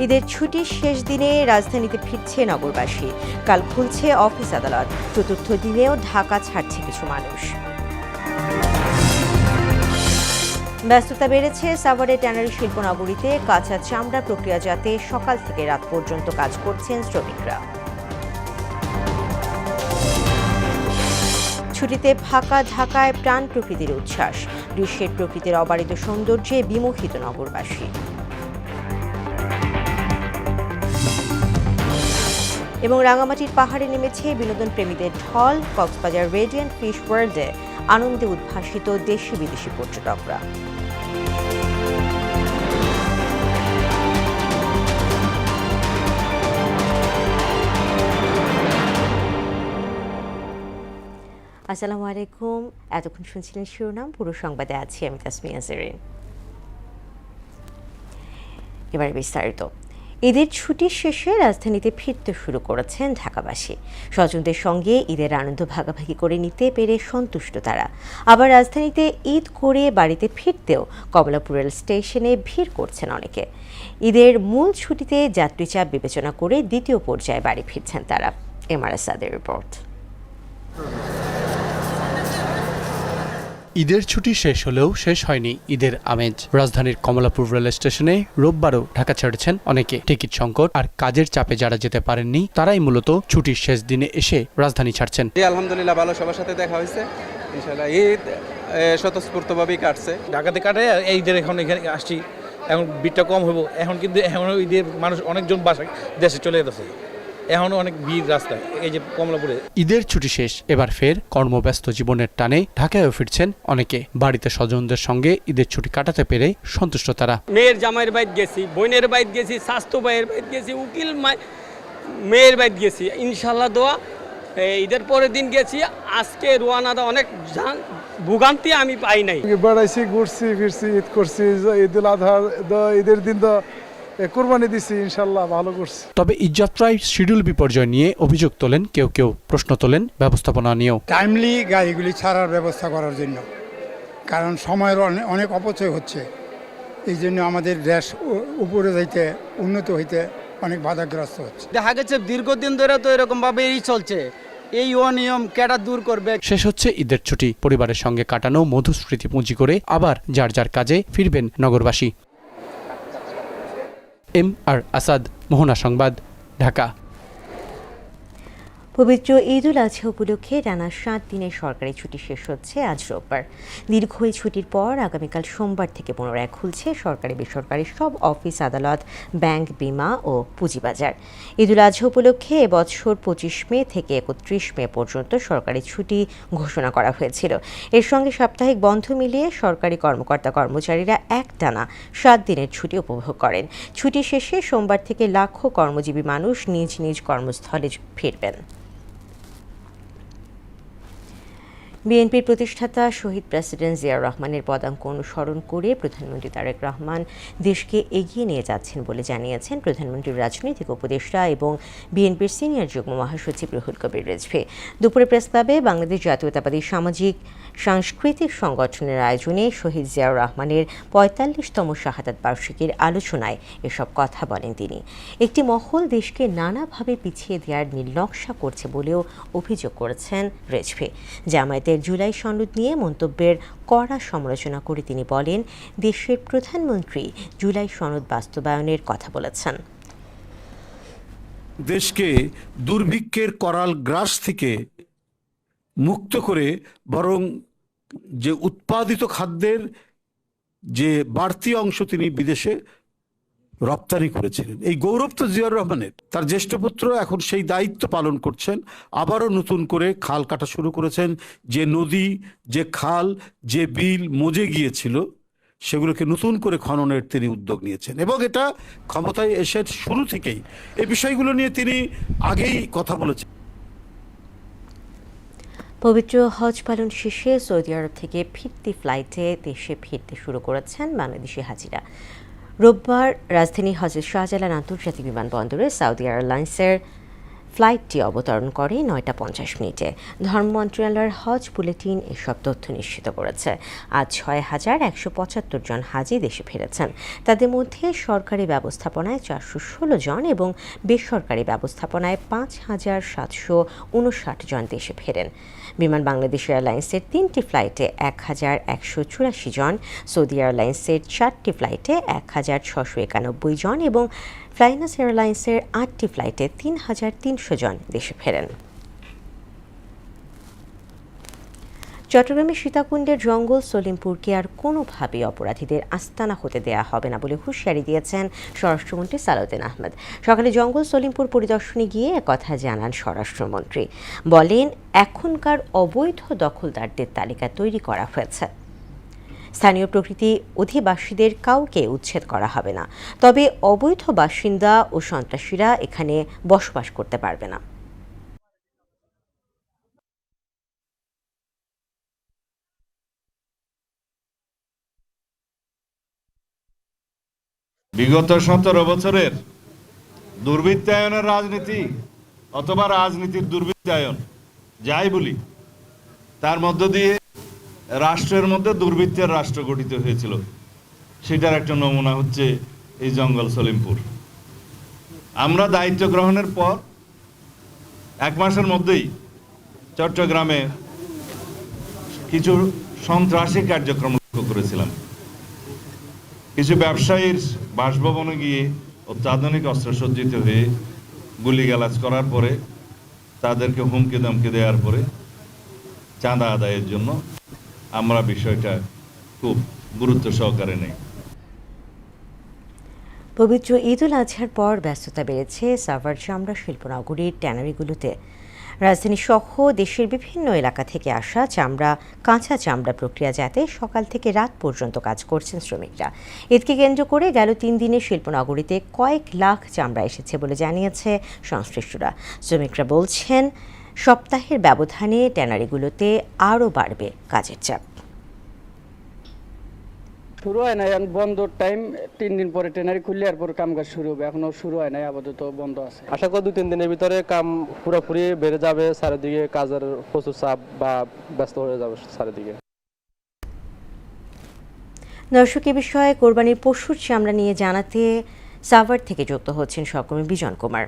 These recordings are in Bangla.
ঈদের ছুটির শেষ দিনে রাজধানীতে ফিরছে নগরবাসী। কাল খুলছে অফিস আদালত। চতুর্থ দিনেও ঢাকা ছাড়ছে কিছু মানুষ। ব্যস্ততা বেড়েছে সাভারের ট্যানারি শিল্প নগরীতে। কাঁচা চামড়া প্রক্রিয়াজাতে সকাল থেকে রাত পর্যন্ত কাজ করছেন শ্রমিকরা। ছুটিতে ফাঁকা ঢাকায় প্রাণ প্রকৃতির উচ্ছ্বাস। গ্রীষ্মের প্রকৃতির অবারিত সৌন্দর্যে বিমোহিত নগরবাসী। এবং রাঙামাটির পাহাড়ে নেমেছে বিনোদন প্রেমীদের ঢল। কক্সবাজার রেডিয়েন্ট ফিশ ওয়ার্ল্ডে আনন্দে উদ্ভাসিত দেশি বিদেশি পর্যটকরা। আসসালামু আলাইকুম। এতক্ষণ শুনছিলেন শিরোনাম, পুরো সংবাদে আছি আমি তাসমিয়া জেরিন। এবারে বিস্তারিত। ঈদের ছুটির শেষে রাজধানীতে ফিরতে শুরু করেছেন ঢাকাবাসী। স্বজনদের সঙ্গে ঈদের আনন্দ ভাগাভাগি করে নিতে পেরে সন্তুষ্ট তারা। আবার রাজধানীতে ঈদ করে বাড়িতে ফিরতেও কমলাপুর রেল স্টেশনে ভিড় করছেন অনেকে। ঈদের মূল ছুটিতে যাত্রী চাপ বিবেচনা করে দ্বিতীয় পর্যায়ে বাড়ি ফিরছেন তারা। এমআরএসআদের রিপোর্ট। ঈদের ছুটি শেষ হলেও শেষ হয়নি ঈদের আমেজ। রাজধানীর কমলাপুর রেল স্টেশনে রোববারও ঢাকা ছেড়েছেন অনেকে। টিকিট সংকট আর কাজের চাপে যারা যেতে পারেননি তারাই মূলত ছুটির শেষ দিনে এসে রাজধানী ছাড়ছেন। আলহামদুলিল্লাহ ভালো, সবার সাথে দেখা হয়েছে। ইনশাআল্লাহ ঈদ স্বতঃস্ফূর্তভাবেই কাটছে। ঢাকাতে কাটে এই ঈদের এখন এখানে আসছি, এখন ভিড়টা কম হবো এখন, কিন্তু এখন ঈদের মানুষ অনেকজন বাসায় দেশে চলে যেতেছে, এখনো অনেক ভিড় রাস্তায়। এই যে কমলাপুরে ঈদের ছুটি শেষ, এবার ফের কর্মব্যস্ত জীবনের টানে ঢাকায়ও ফিরছেন অনেকে। বাড়িতে স্বজনদের সঙ্গে ঈদের ছুটি কাটাতে পেরে সন্তুষ্ট তারা। মেয়ের জামাইয়ের বাইত গেছি, বোনের বাইত গেছি, স্বাস্থ্য ভাইয়ের বাইত গেছি, উকিল মেয়ের বাইত গেছি। ইনশাল্লাহ দোয়া ঈদের পরের দিন গেছি। আজকে রোয়ানাদা অনেক ভোগান্তি আমি পাই নাই। বেড়াইছি, ঘুরছি ফিরছি, ঈদ করছি, ঈদুল আজহার ঈদের দিন তো কুরবানি দিছি, ইনশাল্লাহ ভালো করছি। তবে ঈদযাত্রায় শিডিউল বিপর্যয় নিয়ে অভিযোগ তোলেন কেউ কেউ, প্রশ্ন তোলেন ব্যবস্থাপনা নিয়েও। টাইমলি গাড়িগুলি ছাড়ার ব্যবস্থা করার জন্য, কারণ সময়ের অনেক অপচয় হচ্ছে। এই জন্য আমাদের দেশ উপরে যাইতে, উন্নত হইতে অনেক বাধাগ্রস্ত হচ্ছে। দেখা গেছে দীর্ঘদিন ধরে তো এরকম ভাবেই চলছে। এই অনিয়ম কেটা দূর করবে? শেষ হচ্ছে ঈদের ছুটি, পরিবারের সঙ্গে কাটানো মধুস্মৃতি পুঁজি করে আবার যার যার কাজে ফিরবেন নগরবাসী। এমআর আসাদ, মোহনা সংবাদ, ঢাকা। পবিত্র ঈদুল আজহা উপলক্ষে টানা 7 দিনের সরকারি ছুটি শেষ হচ্ছে আজ রোববার। দীর্ঘ এই ছুটির পর আগামীকাল সোমবার থেকে পুনরায় খুলছে সরকারি বেসরকারি সব অফিস আদালত, ব্যাংক, বিমা ও পুঁজিবাজার। ঈদুল আজহা উপলক্ষে এবছর 25 মে থেকে 31 মে পর্যন্ত সরকারি ছুটি ঘোষণা করা হয়েছিল। এর সঙ্গে সাপ্তাহিক বন্ধ মিলিয়ে সরকারি কর্মকর্তা কর্মচারীরা একটানা 7 দিনের ছুটি উপভোগ করেন। ছুটি শেষে সোমবার থেকে লাখো কর্মজীবী মানুষ নিজ নিজ কর্মস্থলে ফিরবেন। বিএনপির প্রতিষ্ঠাতা শহীদ প্রেসিডেন্ট জিয়াউর রহমানের পদাঙ্ক অনুসরণ করে প্রধানমন্ত্রী তারেক রহমান দেশকে এগিয়ে নিয়ে যাচ্ছেন বলে জানিয়েছেন প্রধানমন্ত্রীর রাজনৈতিক উপদেষ্টা এবং বিএনপির সিনিয়র যুগ্ম মহাসচিব রুহুল কবির রিজভী। দুপুরে প্রেস ক্লাবে বাংলাদেশ জাতীয়তাবাদী সামাজিক সাংস্কৃতিক সংগঠনের আয়োজনে শহীদ জিয়াউর রহমানের ৪৫তম শাহাদাত বার্ষিকীর আলোচনায় এসব কথা বলেন তিনি। একটি মহল দেশকে নানাভাবে পিছিয়ে দেওয়ার নীলনকশা করছে বলেও অভিযোগ করেছেন রিজভী। জামায়াতের জুলাই সনদ নিয়ে মন্তব্যের কড়া সমালোচনা করে তিনি বলেন, দেশের প্রধানমন্ত্রী জুলাই সনদ বাস্তবায়নের কথা বলেছেন। দেশকে দুর্ভিক্ষের করাল গ্রাস থেকে মুক্ত করে বরং যে উৎপাদিত খাদ্যের যে বাড়তি অংশ তিনি বিদেশে রপ্তানি করেছিলেন, এই গৌরব তো জিয়াউর রহমানের। তার জ্যেষ্ঠ পুত্র এখন সেই দায়িত্ব পালন করছেন। আবারও নতুন করে খাল কাটা শুরু করেছেন। যে নদী, যে খাল, যে বিল মজে গিয়েছিল সেগুলোকে নতুন করে খননের তিনি উদ্যোগ নিয়েছেন এবং এটা ক্ষমতায় এসে শুরু থেকেই এই বিষয়গুলো নিয়ে তিনি আগেই কথা বলেছেন। পবিত্র হজ পালন শেষে সৌদি আরব থেকে ফিরতি ফ্লাইটে দেশে ফিরতে শুরু করেছেন বাংলাদেশি হাজিরা। রোববার রাজধানী হজরত শাহজালাল আন্তর্জাতিক বিমানবন্দরে সৌদি এয়ারলাইন্সের ফ্লাইটটি অবতরণ করে 9:50 ধর্ম মন্ত্রণালয়ের হজ বুলেটিন এসব তথ্য নিশ্চিত করেছে। আজ 6,175 জন হাজি দেশে ফিরেছেন। তাদের মধ্যে সরকারি ব্যবস্থাপনায় 416 জন এবং বেসরকারি ব্যবস্থাপনায় 5,759 জন দেশে ফেরেন। বিমান বাংলাদেশ এয়ারলাইন্সের 3টি ফ্লাইটে 1,184 জন, সৌদি এয়ারলাইন্সের 4টি ফ্লাইটে 1,691 জন এবং ফ্লাইনাস এয়ারলাইন্সের 8টি ফ্লাইটে 3,300 জন দেশে ফেরেন। চট্টগ্রামের সীতাকুণ্ডের জঙ্গল সলিমপুরকে আর কোনোভাবেই অপরাধীদের আস্তানা হতে দেয়া হবে না বলে হুঁশিয়ারি দিয়েছেন স্বরাষ্ট্রমন্ত্রী সালাউদ্দিন আহমেদ। সকালে জঙ্গল সলিমপুর পরিদর্শনে গিয়ে একথা জানান স্বরাষ্ট্রমন্ত্রী। বলেন, এখনকার অবৈধ দখলদারদের তালিকা তৈরি করা হয়েছে। স্থানীয় প্রকৃতি অধিবাসীদের কাউকে উচ্ছেদ করা হবে না, তবে অবৈধ বাসিন্দা ও সন্ত্রাসীরা এখানে বসবাস করতে পারবে না। বিগত 17 বছরের দুর্বৃত্তায়নের রাজনীতি অথবা রাজনীতির দুর্বৃত্তায়ন যাই বলি, তার মধ্য দিয়ে রাষ্ট্রের মধ্যে দুর্বৃত্তের রাষ্ট্র গঠিত হয়েছিল। সেটার একটা নমুনা হচ্ছে এই জঙ্গল সলিমপুর। আমরা দায়িত্ব গ্রহণের পর 1 মাসের মধ্যেই চট্টগ্রামে কিছু সন্ত্রাসী কার্যক্রম লক্ষ্য করেছিলাম। কিছু ব্যবসায়ীর বাসভবনে গিয়ে অত্যাধুনিক অস্ত্রসজ্জিত হয়ে গুলিগালাজ করার পরে তাদেরকে হুমকি ধমকি দেওয়ার পরে চাঁদা আদায়ের জন্য আমরা বিষয়টা খুব গুরুত্ব সহকারে নেই। পবিত্র ঈদ উল আজহার পর ব্যস্ততা বেড়েছে সাভার চামড়া শিল্পনগরীর ট্যানারিগুলোতে। রাজধানী সহ দেশের বিভিন্ন এলাকা থেকে আসা কাঁচা চামড়া প্রক্রিয়াজাতে সকাল থেকে রাত পর্যন্ত কাজ করছেন শ্রমিকরা। ঈদকে কেন্দ্র করে গেল 3 দিনে শিল্পনগরীতে কয়েক লাখ চামড়া এসেছে বলে জানিয়েছে সংশ্লিষ্টরা। শ্রমিকরা বলছেন, সপ্তাহের ব্যবধানে ট্যানারিগুলোতে আরও বাড়বে কাজের চাপ। শুরু হয় নাই, বন্ধর টাইম 3 দিন পরে ট্রেনারি খুললে এরপর কাম কাজ শুরু হবে। এখনো শুরু হয় নাই, আপাতত বন্ধ আছে। আশা করি 2-3 দিনের ভিতরে কাম পুরোপুরি বেড়ে যাবে। চারিদিকে কাজের প্রচুর চাপ বা ব্যস্ত হয়ে যাবে চারিদিকে। দর্শক, এ বিষয়ে কোরবানির পশুর চামড়া নিয়ে জানাতে সাভার থেকে যুক্ত হচ্ছেন সহকর্মী বিজন কুমার।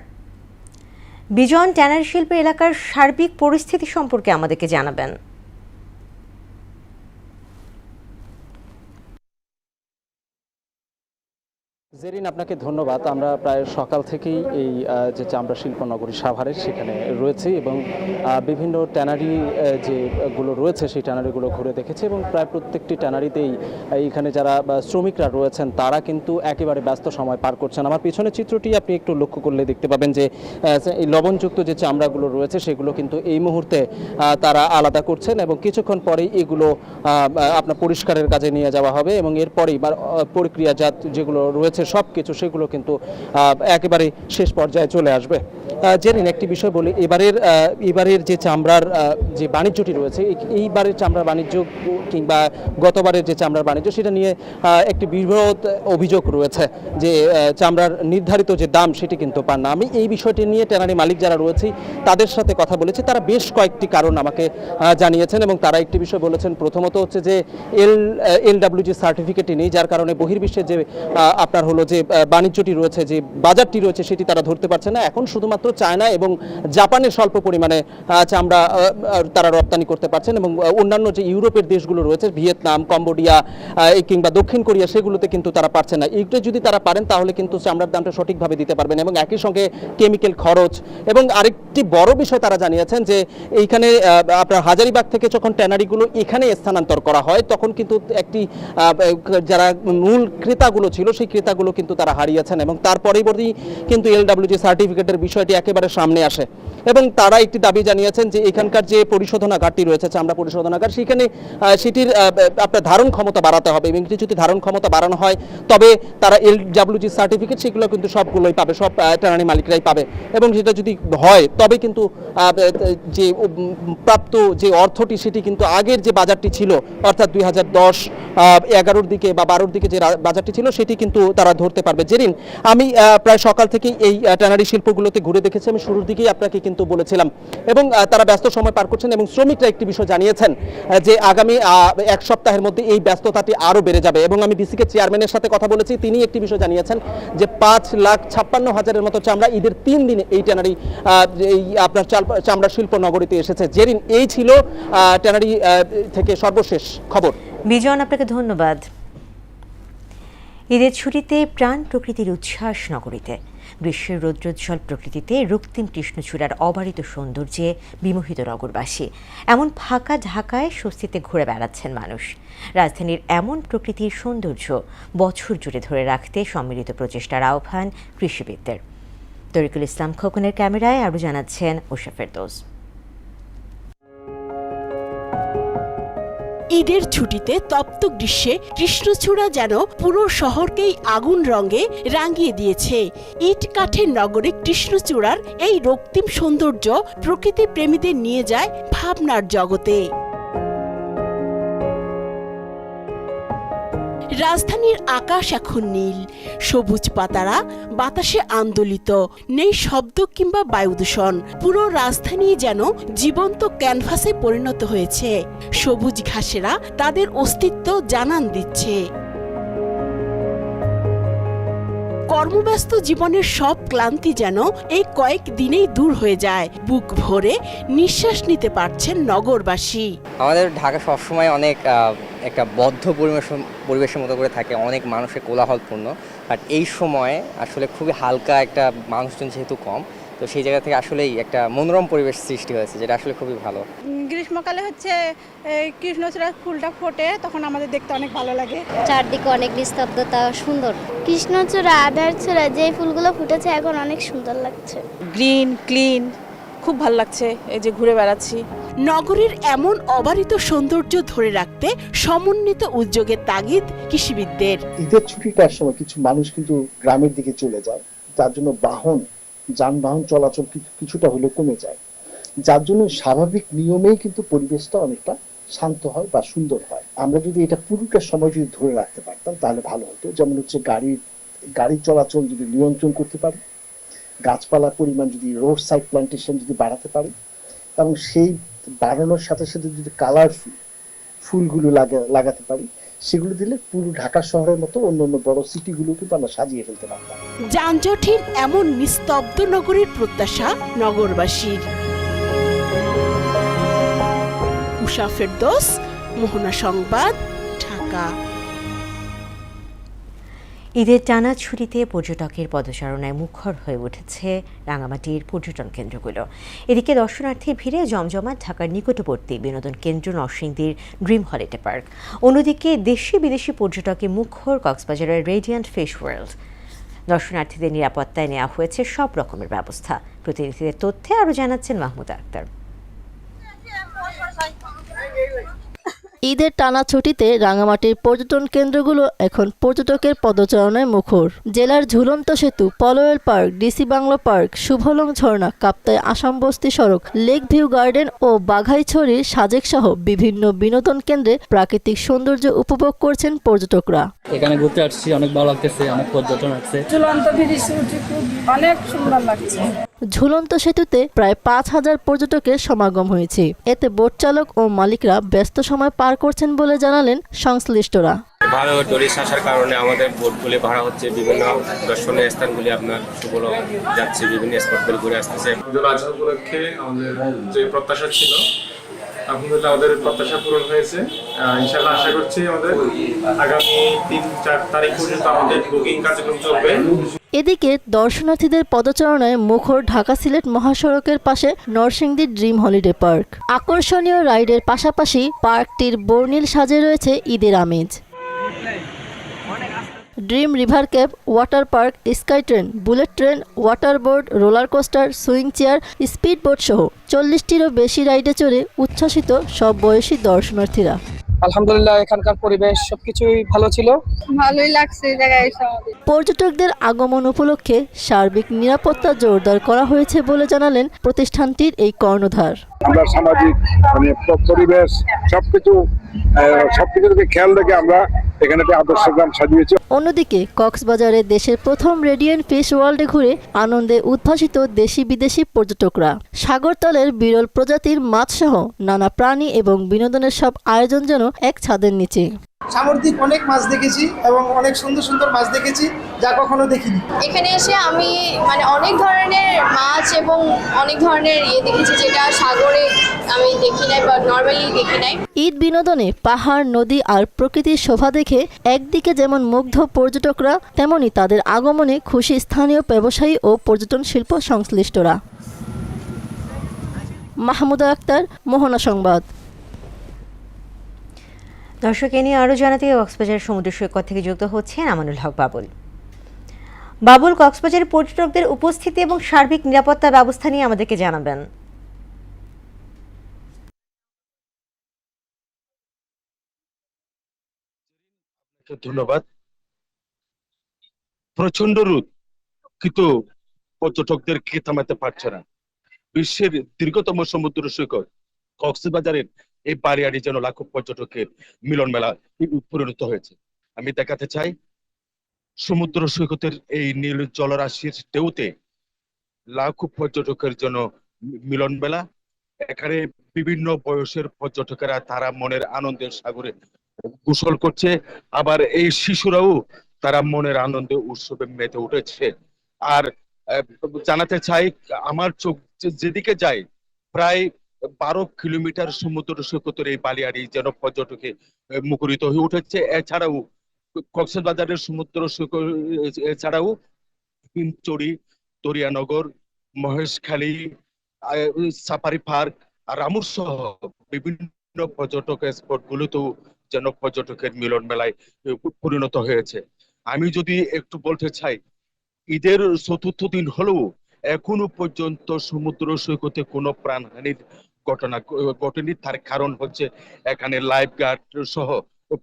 বিজন, ট্যানারি শিল্প এলাকার সার্বিক পরিস্থিতি সম্পর্কে আমাদেরকে জানাবেন। জেরিন, আপনাকে ধন্যবাদ। আমরা প্রায় সকাল থেকেই এই যে চামড়া শিল্পনগরী সাভারের সেখানে রয়েছি এবং বিভিন্ন ট্যানারি যেগুলো রয়েছে সেই ট্যানারিগুলো ঘুরে দেখেছি এবং প্রায় প্রত্যেকটি ট্যানারিতেই এখানে যারা শ্রমিকরা রয়েছেন তারা কিন্তু একেবারে ব্যস্ত সময় পার করছেন। আমার পিছনে চিত্রটি আপনি একটু লক্ষ্য করলে দেখতে পাবেন যে এই লবণযুক্ত যে চামড়াগুলো রয়েছে সেগুলো কিন্তু এই মুহূর্তে তারা আলাদা করছেন এবং কিছুক্ষণ পরেই এগুলো আপনার পরিষ্কারের কাজে নিয়ে যাওয়া হবে এবং এরপরেই প্রক্রিয়াজাত যেগুলো রয়েছে সব কিছু সেগুলো কিন্তু একেবারে শেষ পর্যায়ে চলে আসবে। জেরিন, একটি বিষয় বলি, এবারের যে চামড়ার যে বাণিজ্যটি রয়েছে, এইবারের চামড়ার বাণিজ্য কিংবা গতবারের যে চামড়ার বাণিজ্য সেটা নিয়ে একটি বৃহৎ অভিযোগ রয়েছে যে চামড়ার নির্ধারিত যে দাম সেটি কিন্তু পান না। আমি এই বিষয়টি নিয়ে ট্যানারি মালিক যারা রয়েছে তাদের সাথে কথা বলেছি। তারা বেশ কয়েকটি কারণ আমাকে জানিয়েছেন এবং তারা একটি বিষয় বলেছেন। প্রথমত হচ্ছে যে LWG সার্টিফিকেটই নেই, যার কারণে বহির্বিশ্বের যে আপনার হলো যে বাণিজ্যটি রয়েছে, যে বাজারটি রয়েছে সেটি তারা ধরতে পারছে না। এখন শুধুমাত্র চায়না এবং জাপানের স্বল্প পরিমাণে চামড়া তারা রপ্তানি করতে পারছেন এবং অন্যান্য যে ইউরোপের দেশগুলো রয়েছে, ভিয়েতনাম, কম্বোডিয়া কিংবা দক্ষিণ কোরিয়া, সেগুলোতে কিন্তু তারা পারছেন না। এইটা যদি তারা পারেন তাহলে কিন্তু চামড়ার দামটা সঠিকভাবে দিতে পারবেন এবং একই সঙ্গে কেমিক্যাল খরচ এবং আরেকটি বড় বিষয় তারা জানিয়েছেন যে এইখানে আপনার হাজারীবাগ থেকে যখন ট্যানারিগুলো এখানে স্থানান্তর করা হয় তখন কিন্তু একটি যারা মূল ক্রেতাগুলো ছিল সেই ক্রেতাগুলো কিন্তু তারা হারিয়েছেন এবং তার পরবর্তী কিন্তু LWG সার্টিফিকেটের বিষয়টি একেবারে সামনে আসে এবং তারা একটি দাবি জানিয়েছেন যে এখানকার যে পরিশোধনাগারটি রয়েছে চামড়া পরিশোধনাগার, সেখানে সেটির আপনার ধারণ ক্ষমতা বাড়াতে হবে এবং যদি ধারণ ক্ষমতা বাড়ানো হয় তবে তারা LWG সার্টিফিকেট সেগুলো কিন্তু সবগুলোই পাবে, সব ট্যানারি মালিকরাই পাবে এবং সেটা যদি হয় তবে কিন্তু যে প্রাপ্ত যে অর্থটি সেটি কিন্তু আগের যে বাজারটি ছিল অর্থাৎ 2010-11 দিকে বা 12 দিকে যে বাজারটি ছিল সেটি কিন্তু তারা ধরতে পারবে। জেরিন, আমি প্রায় সকাল থেকেই এই ট্যানারি শিল্পগুলোতে ঘুরে দেখেছি আমি শুরুর দিকেই আপনাকে কিন্তু বলেছিলাম, এবং তারা ব্যস্ত সময় পার করছেন। এবং শ্রমিকরা একটি বিষয় জানিয়েছেন যে আগামী এক সপ্তাহের মধ্যে এই ব্যস্ততাটি আরও বেড়ে যাবে। এবং আমি বিসিকে চেয়ারম্যানের সাথে কথা বলেছি, তিনি একটি বিষয় জানিয়েছেন যে 5,56,000-এর মতো চামড়া ঈদের 3 দিনে এই ট্যানারি এই আপনার চামড়া শিল্প নগরীতে এসেছে। জেরিন, এই ছিল ট্যানারি থেকে সর্বশেষ খবর। বিজন, আপনাকে ধন্যবাদ। ঈদের ছুটিতে প্রাণ প্রকৃতির উচ্ছ্বাস নগরীতে। গ্রীষ্মের রৌদ্রোজ্জ্বল প্রকৃতিতে রক্তিম কৃষ্ণচূড়ার অবারিত সৌন্দর্যে বিমোহিত নগরবাসী। এমন ফাঁকা ঢাকায় স্বস্তিতে ঘুরে বেড়াচ্ছেন মানুষ। রাজধানীর এমন প্রকৃতির সৌন্দর্য বছর জুড়ে ধরে রাখতে সম্মিলিত প্রচেষ্টার আহ্বান কৃষিবিদদের। তরিকুল ইসলাম খোকনের ক্যামেরায় আরও জানাচ্ছেন উষা ফেরদৌস। ঈদের ছুটিতে তপ্ত গ্রীষ্মে কৃষ্ণচূড়া যেন পুরো শহরকেই আগুন রঙে রাঙিয়ে দিয়েছে। ইট কাঠের নগরে কৃষ্ণচূড়ার এই রক্তিম সৌন্দর্য প্রকৃতি প্রেমীদের নিয়ে যায় ভাবনার জগতে। রাজধানীর আকাশ এখন নীল, সবুজ পাতারা বাতাসে আন্দোলিত, নেই শব্দ কিংবা বায়ু দূষণ। পুরো রাজধানী যেন জীবন্ত ক্যানভাসে পরিণত হয়েছে। সবুজ ঘাসেরা তাদের অস্তিত্ব জানান দিচ্ছে। কর্মব্যস্ত জীবনের সব ক্লান্তি যেন এই কয়েক দিনেই দূর হয়ে যায়। বুক ভরে নিঃশ্বাস নিতে পারছেন নগরবাসী। আমাদের ঢাকা সবসময় অনেক একটা বদ্ধ পরিবেশের মতো করে থাকে, অনেক মানুষের কোলাহলপূর্ণ। বাট এই সময় আসলে খুবই হালকা, একটা মানুষজন যেহেতু কম, তো সেই জায়গা থেকে আসলেই একটা মনোরম পরিবেশ সৃষ্টি হয়েছে, যেটা আসলে খুবই ভালো। গ্রীষ্মকালে হচ্ছে কৃষ্ণচূড়ার ফুলটা ফোটে, তখন আমাদের দেখতে অনেক ভালো লাগে। চারদিকে অনেক নিস্তব্ধতা, সুন্দর। কৃষ্ণচূড়া, আধার চূড়া, যে ফুলগুলো ফুটেছে এখন অনেক সুন্দর লাগছে। গ্রিন, ক্লিন, খুব ভালো লাগছে এই যে ঘুরে বেড়াচ্ছি। নগরীর এমন অবারিত সৌন্দর্য ধরে রাখতে সমন্বিত উদ্যোগের তাগিদ কৃষিবিদদের। ঈদের ছুটিটার সময় কিছু মানুষ কিন্তু গ্রামের দিকে চলে যায়, তার জন্য যানবাহন চলাচল কিছুটা হলেও কমে যায়, যার জন্য স্বাভাবিক নিয়মেই কিন্তু পরিবেশটা অনেকটা শান্ত হয় বা সুন্দর হয়। আমরা যদি এটা পুরোটা সময় যদি ধরে রাখতে পারতাম তাহলে ভালো হতো। যেমন হচ্ছে গাড়ি চলাচল যদি নিয়ন্ত্রণ করতে পারি, গাছপালার পরিমাণ যদি রোড সাইড প্লান্টেশন যদি বাড়াতে পারি, এবং সেই বাড়ানোর সাথে সাথে যদি কালারফুল ফুলগুলো লাগাতে পারি, সেগুলো দিলে পুরো ঢাকা শহরের মতো অন্যান্য বড় সিটিগুলো কিন্তু আমরা সাজিয়ে ফেলতে পারতাম। যানজটহীন এমন নিস্তব্ধ নগরীর প্রত্যাশা নগরবাসীর। উষা ফেরদৌস, মোহনা সংবাদ, ঢাকা। ঈদের টানা ছুটিতে পর্যটকের পদচারণায় মুখর হয়ে উঠেছে রাঙামাটির পর্যটন কেন্দ্রগুলো। এদিকে দর্শনার্থীর ভিড়ে জমজমাট ঢাকার নিকটবর্তী বিনোদন কেন্দ্র নরসিংদীর ড্রিম হলিডে পার্ক। অন্যদিকে দেশি বিদেশি পর্যটকে মুখর কক্সবাজারের রেডিয়েন্ট ফিশ ওয়ার্ল্ড। দর্শনার্থীদের নিরাপত্তায় নেওয়া হয়েছে সব রকমের ব্যবস্থা। প্রতিনিধিদের তথ্যে আরও জানাচ্ছেন মাহমুদা আক্তার। ঈদের টানা ছুটিতে রাঙামাটির পর্যটন কেন্দ্রগুলো এখন পর্যটকের পদচারণায় মুখর। জেলার ঝুলন্ত সেতু, Polwel park, DC bungalow park, Shuvolong ঝর্ণা, কাপ্তাই আসাম বস্তি সড়ক, লেক ভিউ গার্ডেন ও বাঘাইছড়ির সাজেক সহ বিভিন্ন বিনোদন কেন্দ্রে প্রাকৃতিক সৌন্দর্য উপভোগ করছেন পর্যটকরা। এখানে ঘুরতে আসছি, অনেক ভালো লাগতেছে, অনেক পর্যটন আসছে। ঝুলন্ত ব্রিজ অনেক সুন্দর লাগছে। ঝুলন্ত সেতুতে প্রায় 5,000 পর্যটকের সমাগম হয়েছে। এতে বোট চালক ও মালিকরা ব্যস্ত সময় পার করছেন বলে জানালেন সংশ্লিষ্টরা। ভালো টুরিস্ট আসার কারণে আমাদের বোটগুলি ভাড়া হচ্ছে, বিভিন্ন দর্শনীয় স্থানগুলি আপনার সুবল যাচ্ছে, বিভিন্ন স্পটগুলি ঘুরে আসতেছে। বাজার উপলক্ষে আমাদের যে প্রত্যাশা ছিল, আলহামদুলিল্লাহ আমাদের প্রত্যাশা পূরণ হয়েছে। ইনশাআল্লাহ আশা করছি আমাদের আগামী 3-4 তারিখ পর্যন্ত আমাদের বুকিং কার্যক্রম চলবে। এদিকে দর্শনার্থীদের পদচারণায় মুখর ঢাকা সিলেট মহাসড়কের পাশে নরসিংদী ড্রিম হলিডে পার্ক। আকর্ষণীয় রাইডের পাশাপাশি পার্কটির বর্ণিল সাজে রয়েছে ঈদের আমেজ। Dream river cap, water park, sky train, bullet train, water board, roller coaster, swing chair, speed boat সহ 40টিরও বেশি রাইডে চড়ে উচ্ছ্বাসিত সব বয়সী দর্শনার্থীরা। আলহামদুলিল্লাহ এখানকার পরিবেশ সবকিছুই ভালো ছিল, ভালোই লাগছে জায়গায় এসে। পর্যটকদের আগমন উপলক্ষে সার্বিক নিরাপত্তা জোরদার করা হয়েছে বলে জানালেন প্রতিষ্ঠানটির এই কর্ণধার। আমরা সামাজিক মানে পরিবেশ সবকিছুকে খেয়াল রেখে আমরা এখানে একটা আদর্শ গ্রাম সাজিয়েছি। অন্যদিকে কক্সবাজারে দেশের প্রথম রেডিয়েন্ট ফিশ ওয়ার্ল্ডে ঘুরে আনন্দে উদ্ভাসিত দেশি বিদেশি পর্যটকরা। সাগরতলের বিরল প্রজাতির মাছসহ নানা প্রাণী এবং বিনোদনের সব আয়োজন যেন এক ছাদের নিচে। সামুদ্রিক অনেক মাছ দেখেছি এবং অনেক সুন্দর সুন্দর মাছ দেখেছি যা কখনো দেখিনি। এখানে এসে আমি মানে অনেক ধরনের মাছ এবং অনেক ধরনের দেখেছি যেটা সাগরে আমি দেখি নাই বা নর্মালি দেখি নাই। ঈদ বিনোদনে পাহাড়, নদী আর প্রকৃতির শোভা দেখে একদিকে যেমন মুগ্ধ পর্যটকরা, তেমনি তাদের আগমনে খুশি স্থানীয় ব্যবসায়ী ও পর্যটন শিল্প সংশ্লিষ্টরা। মাহমুদা আক্তার, মোহনা সংবাদ। দর্শক, এ নিয়ে আরও জানাতে কক্সবাজার সমুদ্র সৈকত থেকে যুক্ত হচ্ছেন আমানুল হক বাবুল। বাবুল, কক্সবাজারের পর্যটকদের উপস্থিতি এবং সার্বিক নিরাপত্তা ব্যবস্থা নিয়ে আমাদেরকে জানাবেন। ধন্যবাদ। প্রচন্ড রোদ কিন্তু পর্যটকদেরকে থামাতে পারছে না। বিশ্বের দীর্ঘতম সমুদ্র সৈকত কক্সবাজারের এই বালিয়াড়ি যেন লাখো পর্যটকের মিলন মেলা পরিণত হয়েছে। আমি দেখাতে চাই সমুদ্র সৈকতের এই নীল জলরাশির ঢেউতে লাখো পর্যটকের জন্য মিলন মেলা। এখানে বিভিন্ন বয়সের পর্যটকেরা তারা মনের আনন্দের সাগরে গোসল করছে, আবার এই শিশুরাও তারা মনের আনন্দে উৎসবে মেতে উঠেছে। আর জানাতে চাই, আমার চোখ যেদিকে যায় প্রায় 12 কিলোমিটার সমুদ্র সৈকতের এই বালিয়াড়ি যেন পর্যটকে মুখরিত হয়ে উঠেছে। এছাড়াও কক্সবাজারের সমুদ্র সৈকত এছাড়াও হিমচড়ি, দরিয়ানগর, মহেশখালী, সাফারি পার্ক আর রামুর সহ বিভিন্ন পর্যটক স্পট গুলোতেও যেন পর্যটকের মিলন মেলায় পরিণত হয়েছে। আমি যদি একটু বলতে চাই, ঈদের ৪র্থ দিন হলেও এখনো পর্যন্ত সমুদ্র সৈকতে কোনো প্রাণহানির ঘটনা ঘটেনি। তার কারণ হচ্ছে এখানে লাইফ গার্ড সহ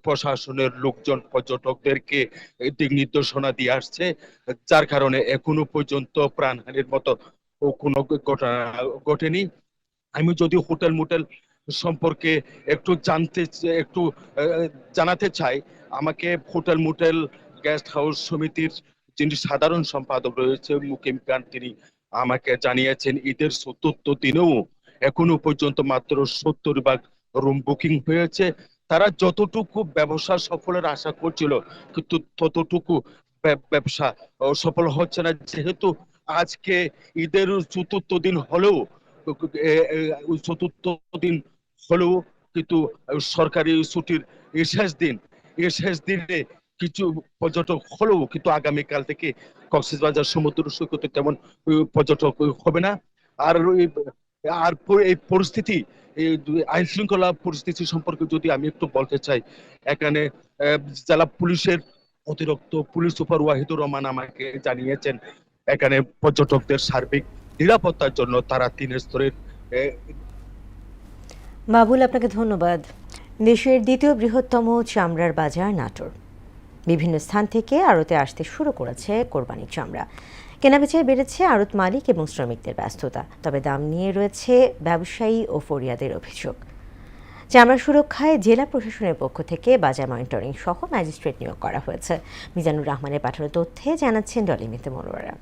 প্রশাসনের লোকজন পর্যটকদেরকে দিক নির্দেশনা দিয়ে আসছে, যার কারণে এখনো পর্যন্ত প্রাণহানির মতো কোনো ঘটনা ঘটেনি। আমি যদি হোটেল মোটেল সম্পর্কে একটু জানাতে চাই, আমাকে হোটেল মোটেল গেস্ট হাউস সমিতির যিনি সাধারণ সম্পাদক রয়েছে মুকিম খান, তিনি আমাকে জানিয়েছেন ঈদের ৭র্থ দিনেও এখনো পর্যন্ত মাত্র ৭০ রুম বুকিং হয়েছে। তারা যতটুকু ব্যবসা সফলের আশা করছিল কিন্তু ততটুকু ব্যবসা সফল হচ্ছে না, যেহেতু আজকে ঈদের ৪র্থ দিন হলেও কিন্তু সরকারি ছুটির শেষ দিনে কিছু পর্যটক হলেও কিন্তু আগামীকাল থেকে কক্সবাজার সমুদ্র সৈকতে তেমন পর্যটক হবে না। আর এই পরিস্থিতি, আইন শৃঙ্খলা পরিস্থিতি সম্পর্কে যদি আমি একটু বলতে চাই, এখানে জেলা পুলিশের অতিরিক্ত পুলিশ সুপার ওয়াহিদুর রহমান আমাকে জানিয়েছেন এখানে পর্যটকদের সার্বিক নিরাপত্তার জন্য তারা ৩ স্তরের। বাবুল, আপনাকে ধন্যবাদ। দেশের দ্বিতীয় বৃহত্তম চামড়ার বাজার নাটোর। বিভিন্ন স্থান থেকে আড়তে আসতে শুরু করেছে কোরবানির চামড়া। কেনাবেচায় বেড়েছে আড়ত মালিক এবং শ্রমিকদের ব্যস্ততা, তবে দাম নিয়ে রয়েছে ব্যবসায়ী ও ফরিয়াদের অভিযোগ। চামড়া সুরক্ষায় জেলা প্রশাসনের পক্ষ থেকে বাজার মনিটরিং সহ ম্যাজিস্ট্রেট নিয়োগ করা হয়েছে। মিজানুর রহমানের পাঠানো তথ্যে জানাচ্ছেন ডলিমিতে মনোয়ারা।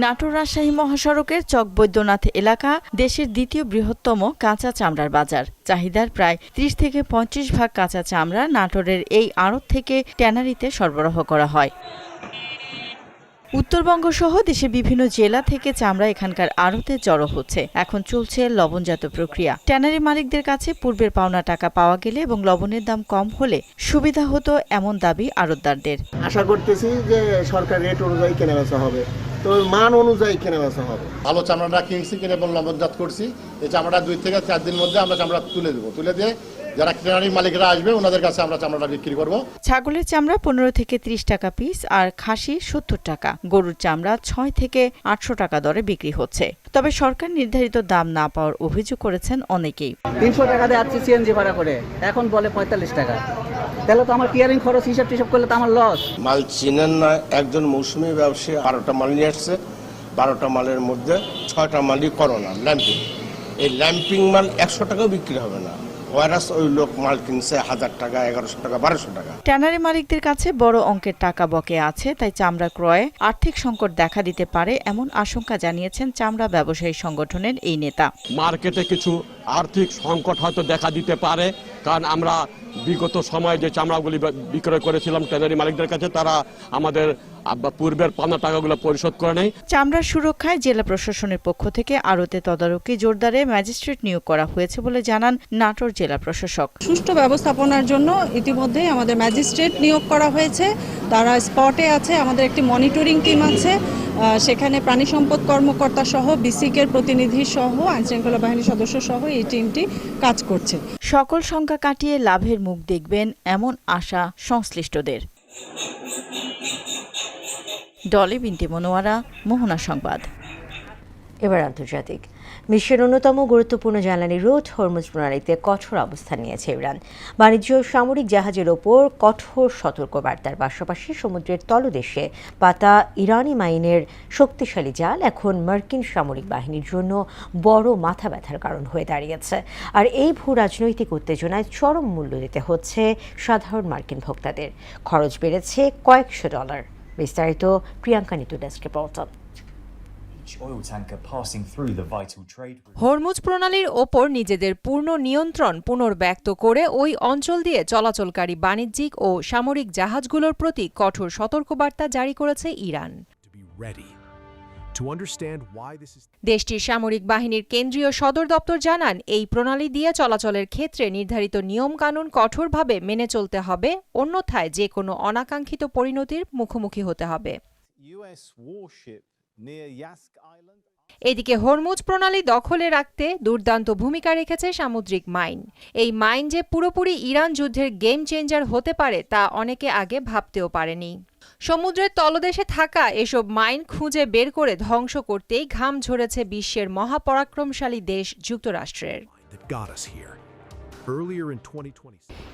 নাটোর রাজশাহী মহাসড়কের চকবৈদ্যনাথ এলাকা দেশের দ্বিতীয় বৃহত্তম কাঁচা চামড়ার বাজার। চাহিদার প্রায় ৩০ থেকে ৩৫% কাঁচা চামড়া নাটোরের এই আড়ত থেকে ট্যানারিতে সরবরাহ করা হয়। উত্তরবঙ্গ সহ দেশের বিভিন্ন জেলা থেকে চামড়া এখানকার আড়তে জড়ো হচ্ছে। এখন চলছে লবণজাত প্রক্রিয়া। ট্যানারি মালিকদের কাছে পূর্বের পাওনা টাকা পাওয়া গেলে এবং লবণের দাম কম হলে সুবিধা হতো, এমন দাবি আড়তদারদের। আশা করতেছি যে সরকার রেট অনুযায়ী কেনাবেচা হবে, তো মান অনুযায়ী কেনাবেচা হবে। ভালো চামড়াটা কিনছি, কিনে এবং লবণজাত করছি। এই চামড়াটা 2 থেকে 4 দিনের মধ্যে আমরা চামড়া তুলে দেবো। তুলে দিয়ে যারা ট্যানারি মালিকরা আসবে ওনাদের কাছে আমরা চামড়াটা বিক্রি করব। ছাগলের চামড়া 15 থেকে 30 টাকা পিস আর খাসি 70 টাকা। গরুর চামড়া 6 থেকে 800 টাকা দরে বিক্রি হচ্ছে। তবে সরকার নির্ধারিত দাম না পাওয়ার অভিযোগ করেছেন অনেকেই। 300 টাকা দিয়ে আসছে সিএনজি ভাড়া করে, এখন বলে 45 টাকা। তাহলে তো আমার ক্লিয়ারিং খরচ হিসাব টিসাব করলে তো আমার লস। মাল চিনেন না, একজন মৌসুমী ব্যবসায়ী 12টা মাল নিয়ে আসছে, 12টা মালের মধ্যে 6টা মালই করোনা ল্যাম্পিং। এই ল্যাম্পিং মাল 100 টাকাও বিক্রি হবে না, ওয়ারাস ওই লোক মাল কিনছে 1000 টাকা, 1100 টাকা, 1200 টাকা। ট্যানারি মালিকদের কাছে বড় অঙ্কের টাকা বকেয়া আছে, তাই চামড়া ক্রয়ে আর্থিক সংকট দেখা দিতে পারে এমন আশঙ্কা জানিয়েছেন চামড়া ব্যবসায়ী সংগঠনের এই নেতা। মার্কেটে কিছু আর্থিক সংকট হয়তো দেখা দিতে পারে, কারণ আমরা বিগত সময়ে যে চামড়াগুলি বিক্রয় করেছিলাম ট্যানারি মালিকদের কাছে, তারা আমাদের পূর্বের পাওনা টাকাগুলো পরিশোধ করে নেই। চামড়ার সুরক্ষায় জেলা প্রশাসনের পক্ষ থেকে আড়তে তদারকি জোরদারে ম্যাজিস্ট্রেট নিয়োগ করা হয়েছে বলে জানান নাটোর জেলা প্রশাসক। সুষ্ঠু ব্যবস্থাপনার জন্য ইতিমধ্যেই আমাদের ম্যাজিস্ট্রেট নিয়োগ করা হয়েছে, তারা স্পটে আছে, আমাদের একটি মনিটরিং টিম আছে, সেখানে প্রাণী সম্পদ কর্মকর্তা সহ বিসিকের প্রতিনিধি সহ আইনশৃঙ্খলা বাহিনীর সদস্য সহ এই টিমটি কাজ করছে। সকল সংখ্যা কাটিয়ে লাভের মুখ দেখবেন এমন আশা সংশ্লিষ্টদের। ডলি বিনতি মনোয়ারা, মোহনা সংবাদ। এবার আন্তর্জাতিক। বিশ্বের অন্যতম গুরুত্বপূর্ণ জ্বালানি রুট হরমুজ প্রণালীতে কঠোর অবস্থান নিয়েছে ইরান। বাণিজ্য সামরিক জাহাজের ওপর কঠোর সতর্কবার্তার পাশাপাশি সমুদ্রের তলদেশে পাতা ইরানি মাইনের শক্তিশালী জাল এখন মার্কিন সামরিক বাহিনীর জন্য বড় মাথা ব্যথার কারণ হয়ে দাঁড়িয়েছে। আর এই ভূ রাজনৈতিক উত্তেজনায় চরম মূল্য দিতে হচ্ছে সাধারণ মার্কিন ভোক্তাদের। খরচ বেড়েছে কয়েকশো ডলার। বিস্তারিত Priyanka Nitu desk report. Hormuz প্রণালীর ওপর নিজেদের পূর্ণ নিয়ন্ত্রণ পুনর্ব্যক্ত করে ওই অঞ্চল দিয়ে চলাচলকারী বাণিজ্যিক ও সামরিক জাহাজগুলোর প্রতি কঠোর সতর্কবার্তা জারি করেছে ইরান। দেশটির সামরিক বাহিনীর কেন্দ্রীয় সদর দপ্তর জানান, এই প্রণালী দিয়ে চলাচলের ক্ষেত্রে নির্ধারিত নিয়মকানুন কঠোরভাবে মেনে চলতে হবে, অন্যথায় যে কোনো অনাকাঙ্ক্ষিত পরিণতির মুখোমুখি হতে হবে। এদিকে হরমুজ প্রণালী দখলে রাখতে দুর্দান্ত ভূমিকা রেখেছে সামুদ্রিক মাইন। এই মাইন যে পুরোপুরি ইরান যুদ্ধের গেম চেঞ্জার হতে পারে তা অনেকে আগে ভাবতেও পারেনি। সমুদ্রের তলদেশে থাকা এসব মাইন খুঁজে বের করে ধ্বংস করতেই ঘাম ঝরেছে বিশ্বের মহাপরাক্রমশালী দেশ যুক্তরাষ্ট্রের।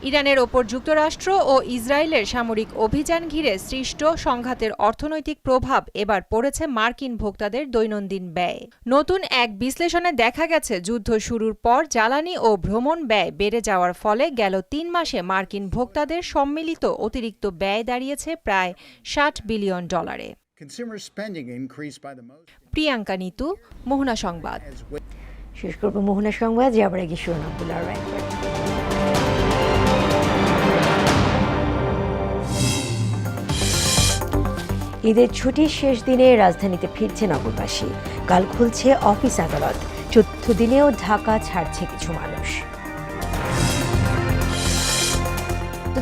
ইরানের ওপর যুক্তরাষ্ট্র ও ইসরায়েলের সামরিক অভিযান ঘিরে সৃষ্ট সংঘাতের অর্থনৈতিক প্রভাব এবার পড়েছে মার্কিন ভোক্তাদের দৈনন্দিন ব্যয়। নতুন এক বিশ্লেষণে দেখা গেছে, যুদ্ধ শুরুর পর জ্বালানি ও ভ্রমণ ব্যয় বেড়ে যাওয়ার ফলে গেল 3 মাসে মার্কিন ভোক্তাদের সম্মিলিত অতিরিক্ত ব্যয় দাঁড়িয়েছে প্রায় $60 বিলিয়ন। প্রিয়াঙ্কা নিতু, মোহনা সংবাদ। শেষ করব মোহনা সংবাদ, যাবার আগে শিরোনামগুলো আরও একবার। ঈদের ছুটির শেষ দিনে রাজধানীতে ফিরছে নগরবাসী। কাল খুলছে অফিস আদালত। 4র্থ দিনেও ঢাকা ছাড়ছে কিছু মানুষ।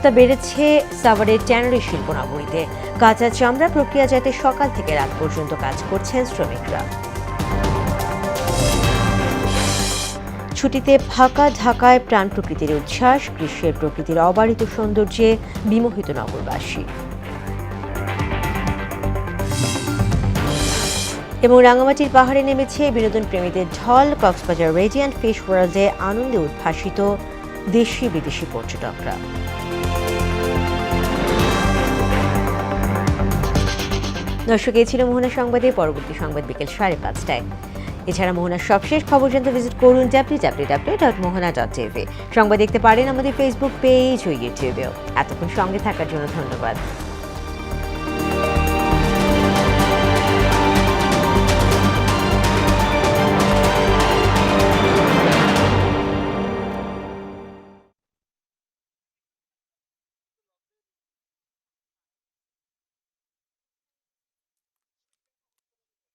তা বেড়েছে সাভারের ট্যানারি শিল্প নগরীতে। কাঁচা চামড়া প্রক্রিয়াজাতে সকাল থেকে রাত পর্যন্ত কাজ করছেন শ্রমিকরা। ছুটিতে ফাঁকা ঢাকায় প্রাণ প্রকৃতির উচ্ছ্বাস, গ্রীষ্মের প্রকৃতির অবারিত সৌন্দর্যে বিমোহিত নগরবাসী। এবং রাঙামাটির পাহাড়ে নেমেছে বিনোদন প্রেমীদের ঢল। কক্সবাজার রেডিয়ান্ট ফিশ ওয়ার্ল্ডে আনন্দে উদ্ভাসিত দেশি বিদেশি পর্যটকরা। দর্শক, এই ছিল মোহনা সংবাদে। পরবর্তী সংবাদ বিকেল 5:30টায়। এছাড়া মোহনার সবশেষ খবর জানতে ভিজিট করুন www.mohana.tv। সংবাদ দেখতে পারেন আমাদের ফেসবুক পেজ ও ইউটিউবেও। এতক্ষণ সঙ্গে থাকার জন্য ধন্যবাদ।